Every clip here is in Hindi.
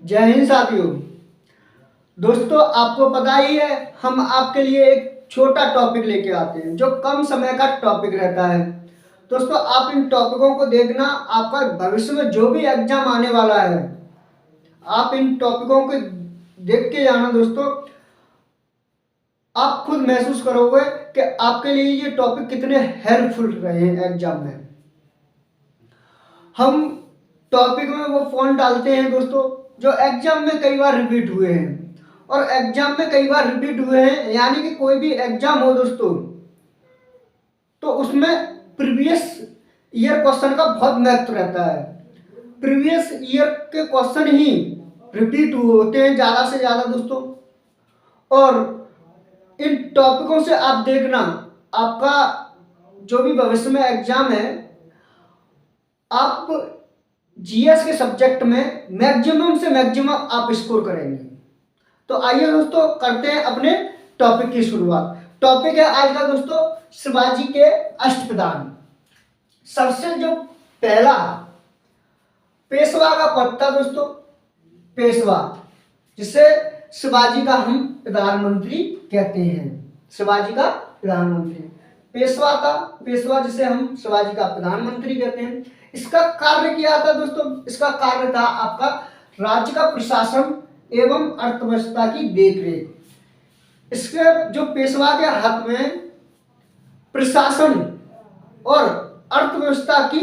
जय हिंद साथियों। दोस्तों, आपको पता ही है हम आपके लिए एक छोटा टॉपिक लेके आते हैं जो कम समय का टॉपिक रहता है। दोस्तों, आप इन टॉपिकों को देखना, आपका भविष्य में जो भी एग्जाम आने वाला है आप इन टॉपिकों को देख के जाना। दोस्तों, आप खुद महसूस करोगे कि आपके लिए ये टॉपिक कितने हेल्पफुल रहे हैं एग्जाम में। हम टॉपिक में वो पॉइंट डालते हैं दोस्तों जो एग्जाम में कई बार रिपीट हुए हैं, और एग्जाम में कई बार रिपीट हुए हैं यानी कि कोई भी एग्जाम हो दोस्तों तो उसमें प्रीवियस ईयर क्वेश्चन का बहुत महत्व रहता है। प्रीवियस ईयर के क्वेश्चन ही रिपीट होते हैं ज़्यादा से ज़्यादा दोस्तों। और इन टॉपिकों से आप देखना, आपका जो भी भविष्य में एग्जाम है आप जीएस के सब्जेक्ट में मैक्सिमम से मैक्सिमम आप स्कोर करेंगे। तो आइए दोस्तों करते हैं अपने टॉपिक की शुरुआत। टॉपिक है आज का दोस्तों शिवाजी के अष्टप्रधान। सबसे जो पहला पेशवा का पद था दोस्तों, पेशवा, जिसे शिवाजी का हम प्रधानमंत्री कहते हैं। शिवाजी का प्रधानमंत्री पेशवा था, पेशवा जिसे हम शिवाजी का प्रधानमंत्री कहते हैं। इसका कार्य क्या था दोस्तों? इसका कार्य था आपका राज्य का प्रशासन एवं अर्थव्यवस्था की देखरेख। इसके जो पेशवा के हाथ में प्रशासन और अर्थव्यवस्था की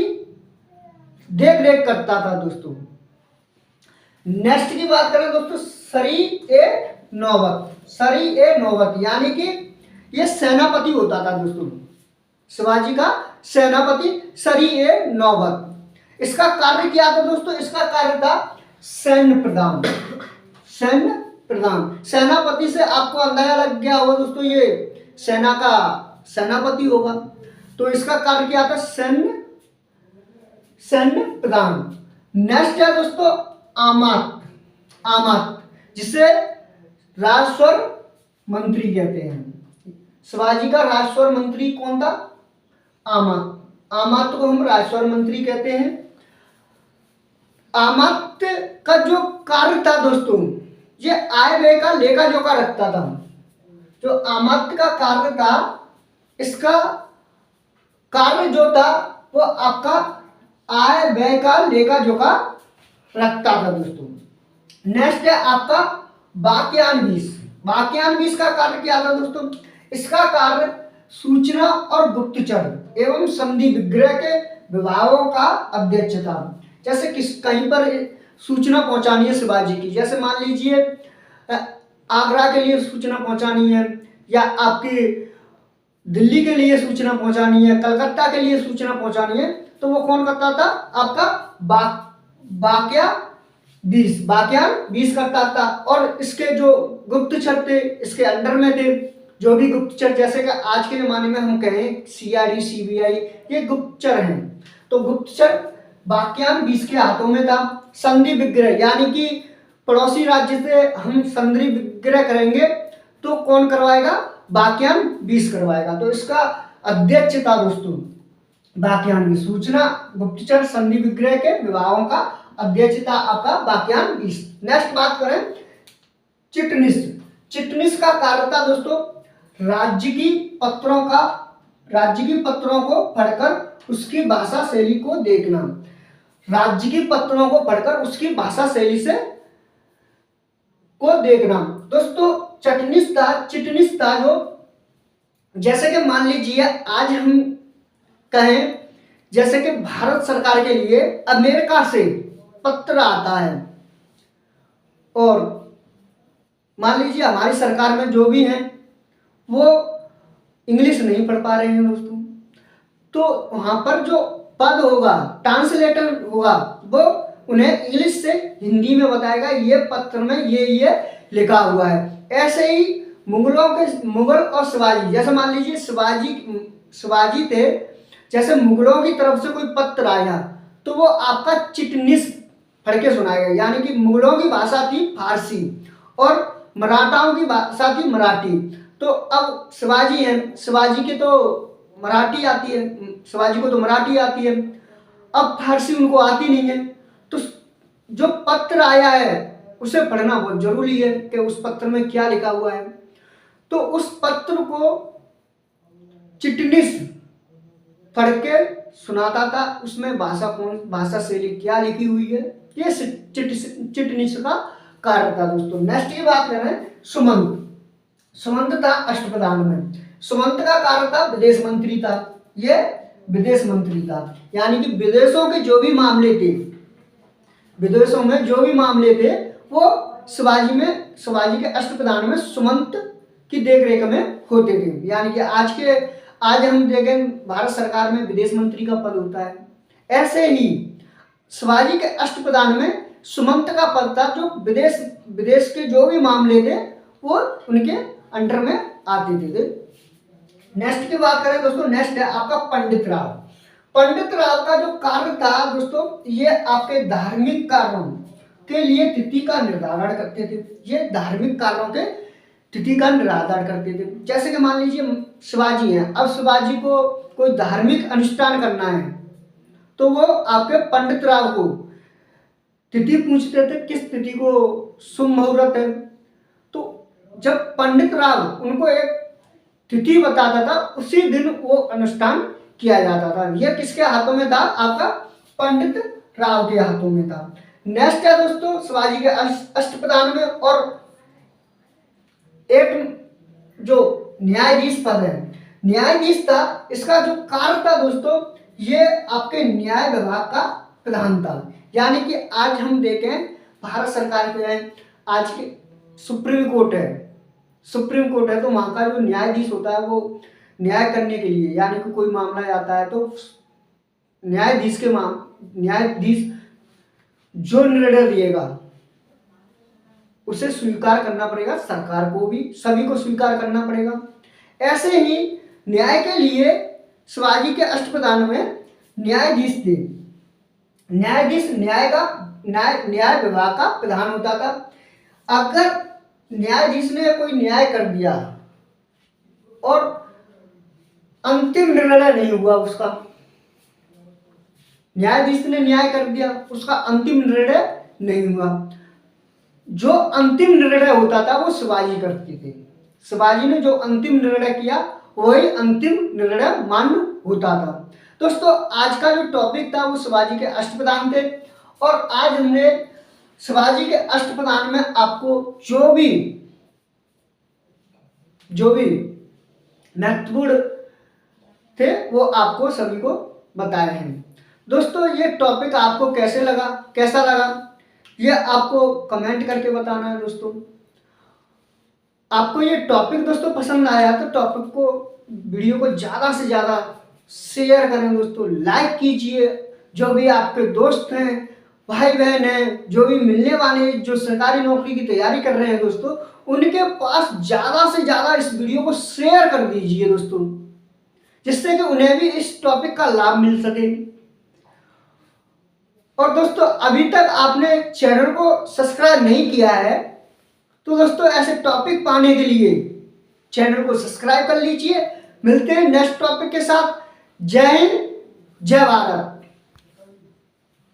देखरेख करता था दोस्तों। नेक्स्ट की बात करें दोस्तों, सरी ए नौबत यानी कि ये सेनापति होता था दोस्तों। शिवाजी का सेनापति सरी ए नौबत। इसका कार्य क्या था दोस्तों? इसका कार्य था सैन्य प्रधान। सैन्य प्रधान, सेनापति से आपको अंदाजा लग गया होगा दोस्तों, ये सेना का सेनापति होगा। तो इसका कार्य क्या था? सैन्य प्रधान। नेक्स्ट है दोस्तों आमात, जिसे राजस्व मंत्री कहते हैं। शिवाजी का राजस्व मंत्री कौन था? आमात को हम राजस्व मंत्री कहते हैं। आमात का जो कार्य था दोस्तों, ये आय व्यय का लेखा जोखा रखता था। जो आमात का कार्य था, इसका कार्य जो था वो आपका आय व्यय का लेखा जोखा रखता था दोस्तों। नेक्स्ट है आपका वाक्यान 20 का कार्य क्या था दोस्तों? इसका कार्य सूचना और गुप्तचर एवं संधि विग्रह के विभागों का अध्यक्ष था। जैसे कहीं पर सूचना पहुंचानी है शिवाजी की, जैसे मान लीजिए आगरा के लिए सूचना पहुंचानी है, या आपकी दिल्ली के लिए सूचना पहुंचानी है, कलकत्ता के लिए सूचना पहुंचानी है, तो वो कौन करता था? आपका वाक्यान 20 करता था। और इसके जो गुप्तचर थे इसके अंडर में थे। जो भी गुप्तचर, जैसे कि आज के जमाने में हम कहें सीआईडी सीबीआई, ये गुप्तचर हैं। तो गुप्तचर वाक्यान 20 के हाथों में था। संधि विग्रह यानी कि पड़ोसी राज्य से हम संधि विग्रह करेंगे तो कौन करवाएगा? वाक्यान 20 करवाएगा। तो इसका अध्यक्ष था दोस्तों वाक्यान 20। सूचना गुप्तचर संधि विग्रह के विभागों का अध्यक्ष था आपका वाक्यान 20। नेक्स्ट बात करें चिटनिस का कार्य था दोस्तों राज्य की पत्रों को पढ़कर उसकी भाषा शैली को देखना। राज्य की पत्रों को पढ़कर उसकी भाषा शैली से को देखना दोस्तों। चिटनिस था जो, जैसे कि मान लीजिए आज हम कहें, जैसे कि भारत सरकार के लिए अमेरिका से पत्र आता है, और मान लीजिए हमारी सरकार में जो भी हैं वो इंग्लिश नहीं पढ़ पा रहे हैं दोस्तों, तो वहां पर जो पद होगा, ट्रांसलेटर होगा, वो उन्हें इंग्लिश से हिंदी में बताएगा, ये पत्र में ये लिखा हुआ है। ऐसे ही मुगल और शिवाजी, जैसे मान लीजिए शिवाजी थे, जैसे मुगलों की तरफ से कोई पत्र आया तो वो आपका चिटनिस पढ़ के सुनाएगा। यानी कि मुगलों की भाषा थी फारसी और मराठाओं की भाषा थी मराठी। तो अब शिवाजी हैं, शिवाजी की तो मराठी आती है, शिवाजी को तो मराठी आती है, अब फारसी उनको आती नहीं है। तो जो पत्र आया है उसे पढ़ना बहुत जरूरी है कि उस पत्र में क्या लिखा हुआ है। तो उस पत्र को चिटनिस पढ़ के सुनाता था, उसमें भाषा शैली क्या लिखी हुई है, ये चिटनिस का कार्य था दोस्तों। नेक्स्ट ये बात कर रहे हैं सुमंत। सुमंत था अष्टप्रधान में। सुमंत का कार्य था विदेश मंत्री था, ये विदेश मंत्री था, यानी कि विदेशों के जो भी मामले थे, विदेशों में जो भी मामले थे वो शिवाजी के अष्टप्रधान में सुमंत की देखरेख में होते थे। यानी कि आज हम देखें भारत सरकार में विदेश मंत्री का पद होता है, ऐसे ही शिवाजी के अष्टप्रधान में सुमंत का पद था, जो विदेश के जो भी मामले थे वो उनके अंडर में आते थे। नेक्स्ट की बात करें दोस्तों, नेक्स्ट है आपका पंडित राव। पंडित राव का जो कार्य था दोस्तों, ये आपके धार्मिक कार्यों के लिए तिथि का निर्धारण करते थे। ये धार्मिक कार्यों के तिथि का निर्धारण करते थे। जैसे कि मान लीजिए शिवाजी हैं, अब शिवाजी को कोई धार्मिक अनुष्ठान करना है तो वो आपके पंडित राव को तिथि पूछते थे, किस तिथि को शुभ मुहूर्त है। तो जब पंडित राव उनको एक तिथि बताता था, उसी दिन वो अनुष्ठान किया जाता था। यह किसके हाथों में था? आपका पंडित राव के हाथों में था। नेक्स्ट है दोस्तों शिवाजी के अष्टप्रधान में और एक जो न्यायाधीश पद है, न्यायाधीश था, इसका जो कार्य था दोस्तों, ये आपके न्याय विभाग का प्रधान था। यानी कि आज हम देखें भारत सरकार के हैं, आज के सुप्रीम कोर्ट है, तो वहाँ का जो न्यायाधीश होता है वो न्याय करने के लिए, यानी कि कोई मामला आता है तो न्यायाधीश जो निर्णय दिएगा उसे स्वीकार करना पड़ेगा, सरकार को भी, सभी को स्वीकार करना पड़ेगा। ऐसे ही न्याय के लिए शिवाजी के अष्टप्रधान में न्यायाधीश थे। न्यायाधीश न्याय विभाग का प्रधान होता था। अगर न्यायाधीश ने कोई न्याय कर दिया और अंतिम निर्णय नहीं हुआ, उसका न्यायाधीश ने न्याय कर दिया, उसका अंतिम निर्णय नहीं हुआ, जो अंतिम निर्णय होता था वो शिवाजी करते थे। शिवाजी ने जो अंतिम निर्णय किया वही अंतिम निर्णय मान्य होता था। दोस्तों आज का जो टॉपिक था वो शिवाजी के अष्टप्रधान थे, और आज हमने शिवाजी के अष्टप्रधान में आपको जो भी महत्वपूर्ण थे वो आपको सभी को बताए हैं। दोस्तों ये टॉपिक आपको कैसा लगा ये आपको कमेंट करके बताना है। दोस्तों आपको ये टॉपिक दोस्तों पसंद आया तो वीडियो को ज़्यादा से ज़्यादा शेयर करें दोस्तों, लाइक कीजिए। जो भी आपके दोस्त हैं, भाई बहन हैं, जो भी मिलने वाले जो सरकारी नौकरी की तैयारी कर रहे हैं दोस्तों, उनके पास ज़्यादा से ज़्यादा इस वीडियो को शेयर कर दीजिए दोस्तों, जिससे कि उन्हें भी इस टॉपिक का लाभ मिल सके। और दोस्तों अभी तक आपने चैनल को सब्सक्राइब नहीं किया है तो दोस्तों ऐसे टॉपिक पाने के लिए चैनल को सब्सक्राइब कर लीजिए। मिलते हैं नेक्स्ट टॉपिक के साथ। जय हिंद, जय भारत।